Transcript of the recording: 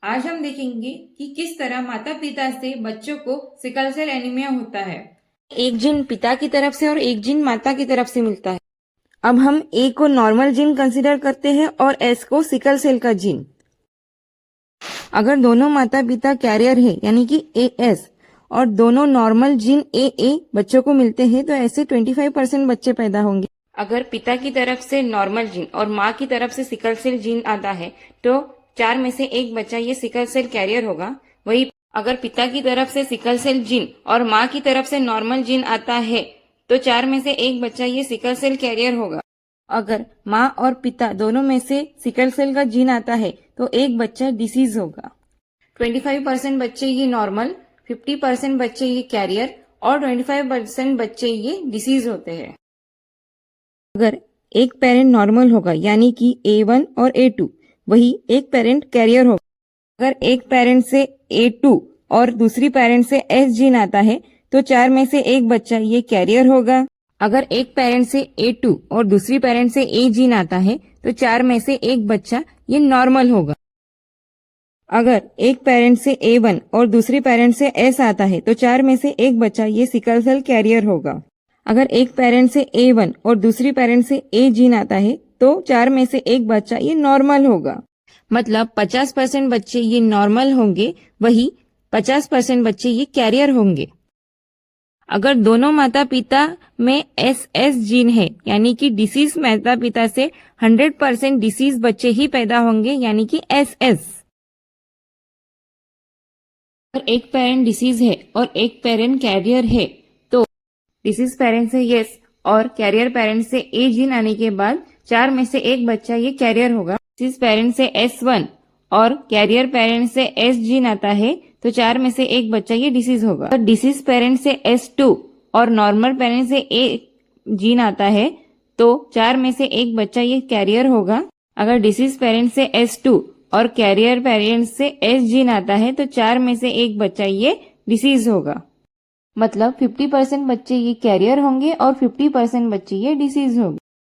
आज हम देखेंगे कि किस तरह माता पिता से बच्चों को सिकल सेल एनीमिया होता है। एक जीन पिता की तरफ से और एक जीन माता की तरफ से मिलता है। अब हम ए को नॉर्मल जीन कंसीडर करते हैं और एस को सिकल सेल का जीन। अगर दोनों माता पिता कैरियर है यानी कि एएस और दोनों नॉर्मल जीन ए बच्चों को मिलते हैं तो ऐसे 25% बच्चे पैदा होंगे। अगर पिता की तरफ से नॉर्मल जीन और माँ की तरफ से सिकल सेल जीन आता है तो 4 में से 1 बच्चा ये सिकल सेल कैरियर होगा। वही अगर पिता की तरफ से सिकल सेल जीन और माँ की तरफ से नॉर्मल जीन आता है तो 4 में से 1 बच्चा ये सिकल सेल कैरियर होगा। अगर माँ और पिता दोनों में से सिकल सेल का जीन आता है तो 1 बच्चा डिसीज होगा। 25% बच्चे ये नॉर्मल, 50% बच्चे ये कैरियर और 25% बच्चे ये डिसीज होते हैं। अगर एक पेरेंट नॉर्मल होगा यानी कि A1 और A2, वही एक पेरेंट कैरियर होगा। अगर एक पेरेंट से A2 और दूसरी पेरेंट से S जीन आता है तो 4 में से 1 बच्चा ये कैरियर होगा। अगर एक पेरेंट से A2 और दूसरी पेरेंट से A जीन आता है तो 4 में से 1 बच्चा ये नॉर्मल होगा। अगर एक पेरेंट से A1 और दूसरी पेरेंट से S आता है तो 4 में से 1 बच्चा ये सिकल सेल कैरियर होगा। अगर एक पेरेंट से A1 और दूसरी पेरेंट से A जीन आता है तो 4 में से 1 बच्चा ये नॉर्मल होगा। मतलब 50% बच्चे ये नॉर्मल होंगे, वही 50% बच्चे ये कैरियर होंगे। अगर दोनों माता पिता में SS जीन है यानी कि डिसीज माता पिता से 100% डिसीज बच्चे ही पैदा होंगे यानी कि SS। अगर एक पेरेंट डिसीज है और एक पेरेंट कैरियर है तो डिसीज पेरेंट से यस और कैरियर पेरेंट से ए जीन आने के बाद 4 में से 1 बच्चा ये कैरियर होगा। डिसीज पेरेंट से S1 और कैरियर पेरेंट से S जीन आता है तो 4 में से 1 बच्चा ये डिसीज होगा। अगर डिसीज पेरेंट से S2 और नॉर्मल पेरेंट से A जीन आता है तो 4 में से 1 बच्चा ये कैरियर होगा। अगर डिसीज पेरेंट से S2 और कैरियर पेरेंट से S जीन आता है तो 4 में से 1 बच्चा ये डिसीज होगा। मतलब 50% बच्चे ये कैरियर होंगे और 50% बच्चे ये डिसीज होंगे।